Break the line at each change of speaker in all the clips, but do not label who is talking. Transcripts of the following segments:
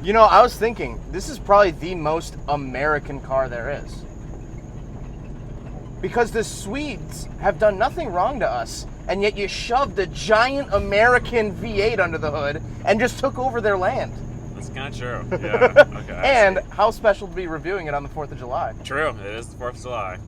You know, I was thinking, this is probably the most American car there is. Because the Swedes have done nothing wrong to us, and yet you shoved a giant American V8 under the hood and just took over their land.
That's kind of true. Yeah. Okay.
And how special to be reviewing it on the 4th of July.
True. It is the 4th of July.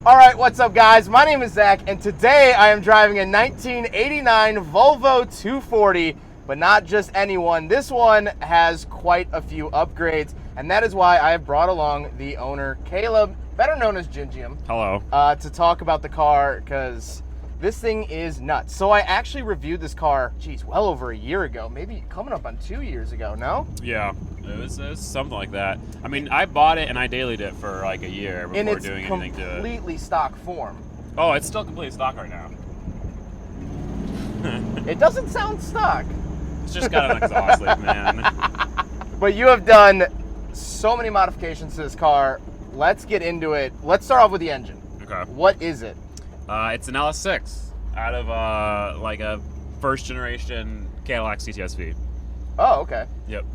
All right, what's up, guys? My name is Zach, and today I am driving a 1989 Volvo 240, but not just any one. This one has quite a few upgrades, and that is why I have brought along the owner, Caleb, better known as Gingium.
Hello.
To talk about the car, because this thing is nuts. So I actually reviewed this car, geez, well over a year ago, maybe coming up on 2 years ago, no?
Yeah, it was something like that. I mean, I bought it and I dailied it for like a year before doing anything to it.
In its completely stock form.
Oh, it's still completely stock right now.
It doesn't sound stock.
It's just got an exhaust leak, man.
But you have done so many modifications to this car. Let's get into it. Let's start off with the engine.
Okay.
What is it?
It's an LS6 out of like a first generation Cadillac CTS-V.
Oh, okay.
Yep.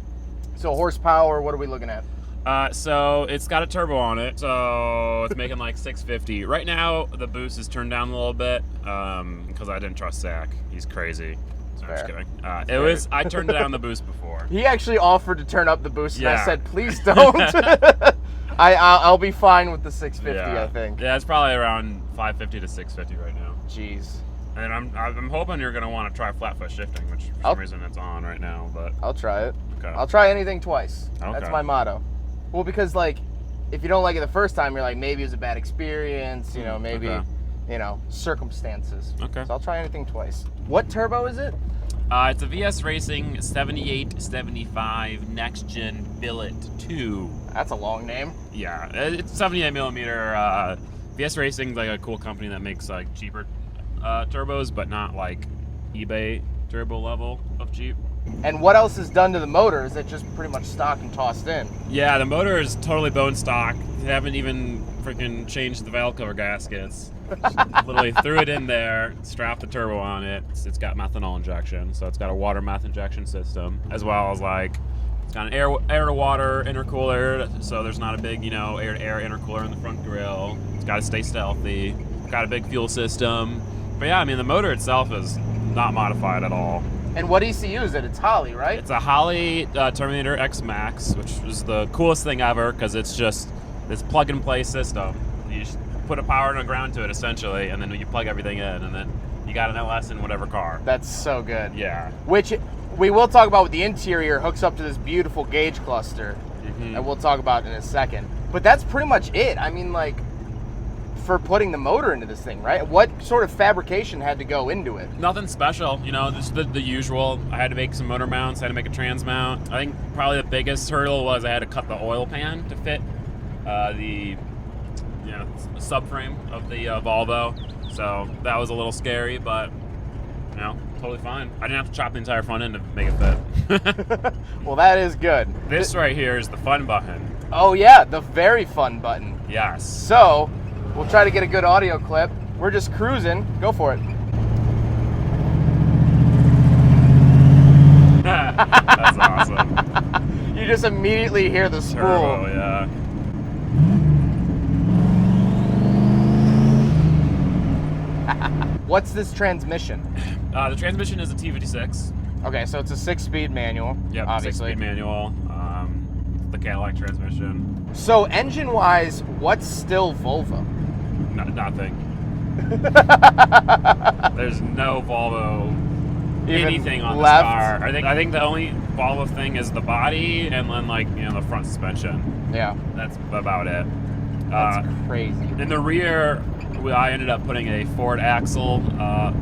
So horsepower, what are we looking at?
So it's got a turbo on it, so it's making like 650. Right now, the boost is turned down a little bit because I didn't trust Zach. He's crazy. So I'm just kidding. I turned down the boost before.
He actually offered to turn up the boost, and
Yeah.
I said, please don't. I'll be fine with the 650, I think.
Yeah, it's probably around 550 to 650 right now.
Jeez.
And I'm hoping you're gonna want to try flat foot shifting, which for some reason it's on right now. But
I'll try it.
Okay.
I'll try anything twice.
Okay.
That's my motto. Well, because like, if you don't like it the first time, you're like, maybe it was a bad experience. You know, maybe, you know, circumstances.
Okay.
So I'll try anything twice. What turbo is it?
It's a VS Racing 7875 Next Gen Billet 2.
That's a long name.
Yeah, it's 78 millimeter. VS Racing's like a cool company that makes like cheaper turbos, but not like eBay turbo level of cheap.
And what else is done to the motor? Is it just pretty much stock and tossed in?
Yeah, the motor is totally bone stock. They haven't even freaking changed the valve cover gaskets. Literally threw it in there, strapped the turbo on it. It's got methanol injection, so it's got a water meth injection system, as well as like it's got an air to water intercooler, so there's not a big, you know, air to air intercooler in the front grille. It's got to stay stealthy. Got a big fuel system. But yeah, I mean the motor itself is not modified at all.
And what ECU is it? It's Holley, right?
It's a Holley Terminator X Max, which is the coolest thing ever because it's just this plug and play system. You just put a power and a ground to it essentially, and then you plug everything in, and then you got an LS in whatever car.
That's so good.
Yeah.
Which we will talk about with the interior, hooks up to this beautiful gauge cluster, and we'll talk about in a second. But that's pretty much it. I mean, like, for putting the motor into this thing, right? What sort of fabrication had to go into it?
Nothing special, you know, just the usual. I had to make some motor mounts, I had to make a trans mount. I think probably the biggest hurdle was I had to cut the oil pan to fit the subframe of the Volvo. So that was a little scary, but you know, totally fine. I didn't have to chop the entire front end to make it fit.
Well, that is good.
This right here is the fun button.
Oh yeah, the very fun button.
Yes.
So we'll try to get a good audio clip. We're just cruising. Go for it.
That's awesome.
You just immediately hear the spool.
Turbo, yeah.
What's this transmission?
The transmission is a T56.
Okay, so it's a 6-speed manual.
Yep,
obviously.
6-speed manual. The Cadillac transmission.
So engine-wise, what's still Volvo?
Nothing. There's no Volvo
Even
anything on
left?
this car. I think the only Volvo thing is the body and then like, you know, the front suspension.
Yeah.
That's about it.
That's crazy.
In the rear, I ended up putting a Ford axle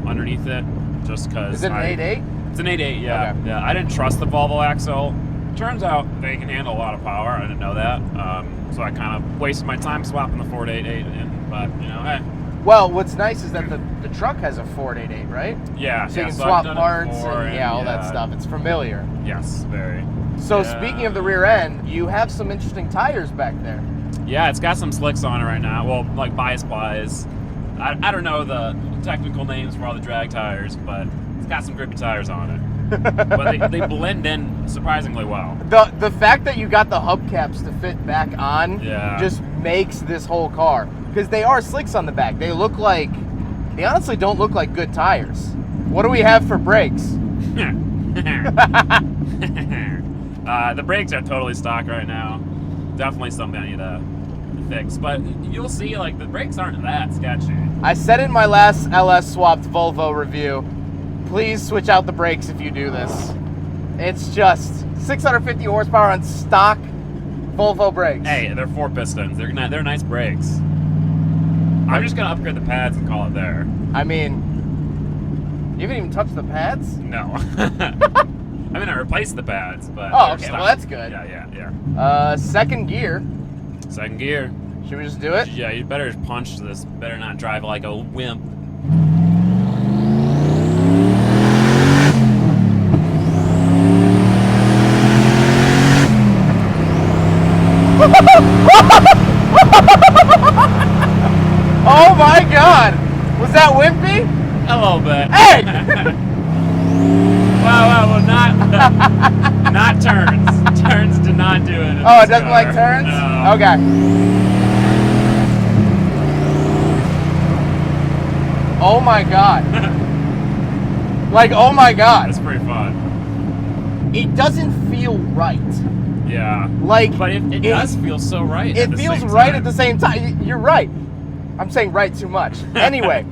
underneath it just because.
Is it an 8.8?
It's an 8.8, yeah.
Okay.
Yeah. I didn't trust the Volvo axle. Turns out they can handle a lot of power. I didn't know that. So I kind of wasted my time swapping the Ford 8.8 in, but you know, hey.
Well, what's nice is that the truck has a Ford 8.8, right?
Yeah.
So you can
I've
swap
done it
parts
before,
and all that stuff. It's familiar.
Yes, very.
So speaking of the rear end, you have some interesting tires back there.
Yeah, it's got some slicks on it right now. Well, like bias plies. I don't know the technical names for all the drag tires, but it's got some grippy tires on it. but they blend in surprisingly well.
The fact that you got the hubcaps to fit back on just makes this whole car, because they are slicks on the back. They honestly don't look like good tires. What do we have for brakes?
The brakes are totally stock right now. Definitely something I need to fix, but you'll see, like, the brakes aren't that sketchy.
I said in my last LS swapped Volvo review, please switch out the brakes if you do this. It's just 650 horsepower on stock Volvo brakes.
Hey, they're 4 pistons. They're nice brakes. I'm just gonna upgrade the pads and call it there.
I mean, you haven't even touched the pads?
No. I'm gonna replace the pads, but
oh, okay. Well, that's good.
Yeah.
Second gear.
Second gear.
Should we just do it?
Yeah, you better punch this. Better not drive like a wimp.
Oh my God! Was that wimpy?
A little bit.
Hey!
Well, not turns. Turns do not do it.
Oh, it doesn't like turns?
No.
Okay. Oh my God. Like, oh my God.
That's pretty fun.
It doesn't feel right.
Yeah.
Like,
but it does feel so right.
It feels right at the same time. You're right. I'm saying right too much. Anyway,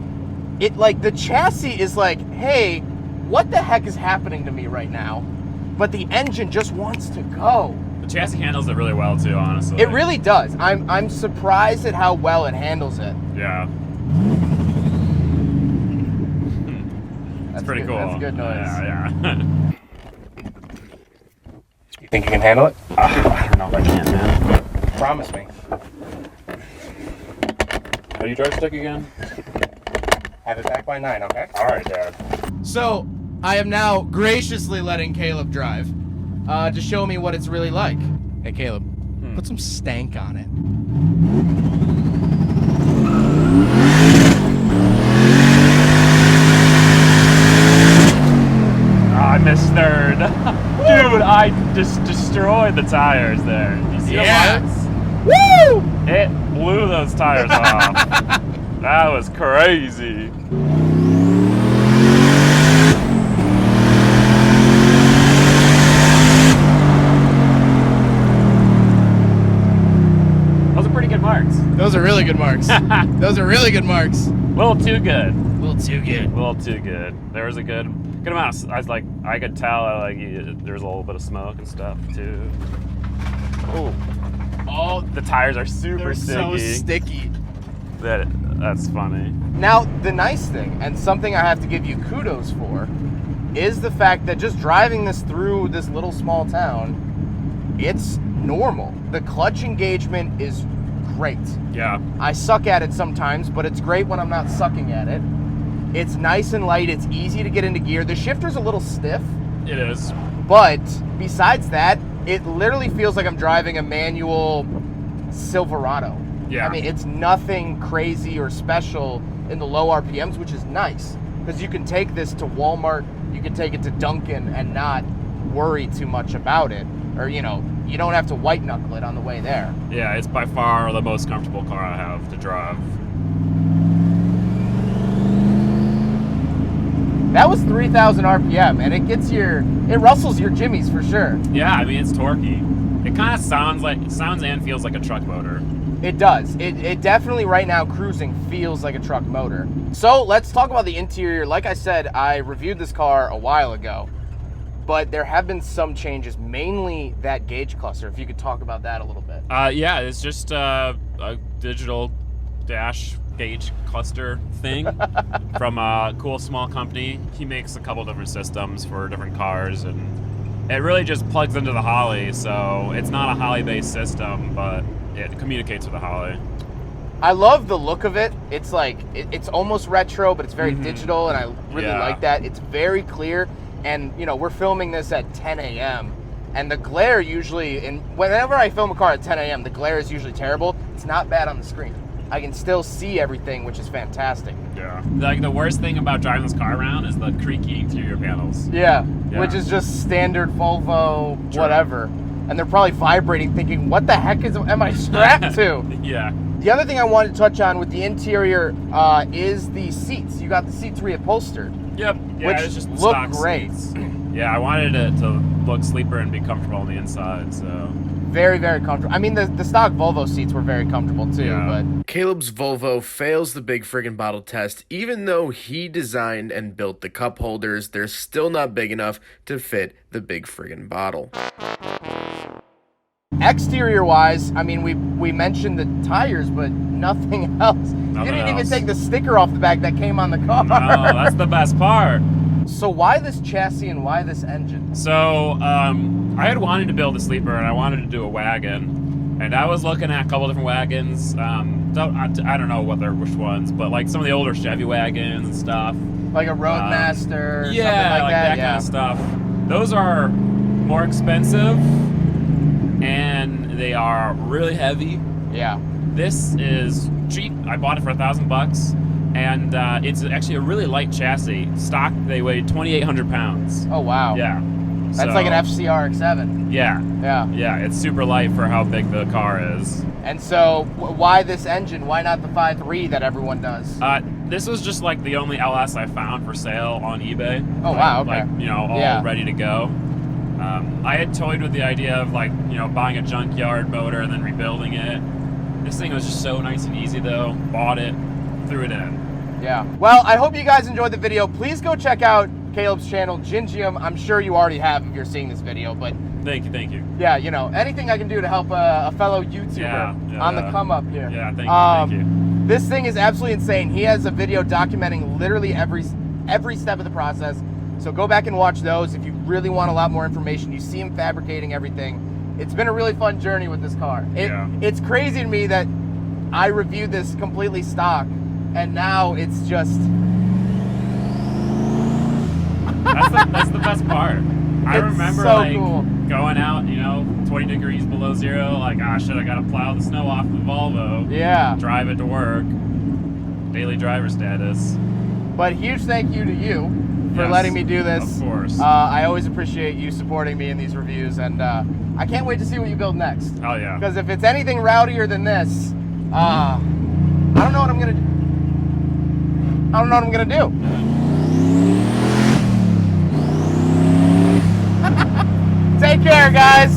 the chassis is like, hey, what the heck is happening to me right now? But the engine just wants to go.
The chassis handles it really well too, honestly.
It really does. I'm surprised at how well it handles it.
Yeah. That's pretty cool.
That's a good noise.
Yeah.
You think you can handle it?
I don't know if I can, man.
Promise me.
How do you drive stick again?
Have it back by 9, okay?
All right, Dad.
So, I am now graciously letting Caleb drive to show me what it's really like. Hey, Caleb, put some stank on it.
I missed third. Dude, I just destroyed the tires there. You see the lights?
Woo!
It blew those tires off. That was crazy. Those are pretty good marks.
Those are really good marks. Those are really good marks.
A little too good.
A little too good.
A little too good. There was a good amount. I could tell there was a little bit of smoke and stuff too. Oh, the tires are super sticky.
So sticky.
That's funny.
Now, the nice thing, and something I have to give you kudos for, is the fact that just driving this through this little small town, it's normal. The clutch engagement is great.
Yeah.
I suck at it sometimes, but it's great when I'm not sucking at it. It's nice and light. It's easy to get into gear. The shifter's a little stiff.
It is.
But besides that, it literally feels like I'm driving a manual Silverado.
Yeah.
I mean, it's nothing crazy or special in the low RPMs, which is nice, because you can take this to Walmart, you can take it to Dunkin' and not worry too much about it. Or, you don't have to white knuckle it on the way there.
Yeah, it's by far the most comfortable car I have to drive.
That was 3,000 RPM, and it rustles your jimmies for sure.
Yeah, I mean, it's torquey. It kind of sounds and feels like a truck motor.
It does. It definitely right now cruising feels like a truck motor. So let's talk about the interior. Like I said, I reviewed this car a while ago, but there have been some changes, mainly that gauge cluster. If you could talk about that a little bit.
Yeah, it's just a digital dash gauge cluster thing from a cool small company. He makes a couple different systems for different cars, and it really just plugs into the Holly, so it's not a Holly-based system, but it communicates with the Holly.
I love the look of it. It's like, it's almost retro, but it's very digital, and I really like that. It's very clear, and we're filming this at 10 a.m., and the glare usually, and whenever I film a car at 10 a.m., the glare is usually terrible. It's not bad on the screen. I can still see everything, which is fantastic.
Yeah. Like the worst thing about driving this car around is the creaky interior panels.
Yeah, which is just standard Volvo, whatever. And they're probably vibrating, thinking, "What the heck am I strapped to?"
Yeah.
The other thing I wanted to touch on with the interior is the seats. You got the seats reupholstered.
Yep. Yeah,
which
it's just
look
stock
great.
seats. Yeah, I wanted it to look sleeper and be comfortable on the inside, so.
Very, very comfortable. I mean, the stock Volvo seats were very comfortable too,
Yeah.
but Caleb's Volvo fails the big friggin' bottle test. Even though he designed and built the cup holders, they're still not big enough to fit the big friggin' bottle. Exterior wise, I mean, we mentioned the tires, but nothing else. You didn't even take the sticker off the back that came on the car.
No, that's the best part.
So why this chassis and why this engine?
So I had wanted to build a sleeper and I wanted to do a wagon, and I was looking at a couple different wagons. I don't know which ones, but like some of the older Chevy wagons and stuff.
Like a Roadmaster, something
yeah,
like that.
Kind of stuff. Those are more expensive and they are really heavy.
Yeah.
This is cheap. I bought it for $1,000, and it's actually a really light chassis. Stock, they weigh 2,800 pounds.
Oh wow.
Yeah.
That's like an FCRX7.
Yeah.
Yeah.
Yeah, it's super light for how big the car is.
And so, why this engine? Why not the 5.3 that everyone does?
This was just like the only LS I found for sale on eBay.
Oh wow. Okay.
Like, you know, all ready to go. I had toyed with the idea of like, you know, buying a junkyard motor and then rebuilding it. This thing was just so nice and easy though. Bought it, threw it in.
Yeah. Well, I hope you guys enjoyed the video. Please go check out Caleb's channel, Gingium. I'm sure you already have if you're seeing this video, but
Thank you.
yeah, you know, anything I can do to help a fellow YouTuber on the come up here.
Yeah, thank you.
This thing is absolutely insane. He has a video documenting literally every step of the process. So go back and watch those if you really want a lot more information. You see him fabricating everything. It's been a really fun journey with this car. It's crazy to me that I reviewed this completely stock, and now it's just...
That's the best part. I remember
so
like
cool.
going out, you know, 20 degrees below zero, like, shit, I gotta plow the snow off the Volvo.
Yeah.
Drive it to work. Daily driver status.
But huge thank you to you for letting me do this.
Of course.
I always appreciate you supporting me in these reviews, and I can't wait to see what you build next.
Oh yeah.
Because if it's anything rowdier than this, I don't know what I'm gonna do. I don't know what I'm gonna do. Take care, guys.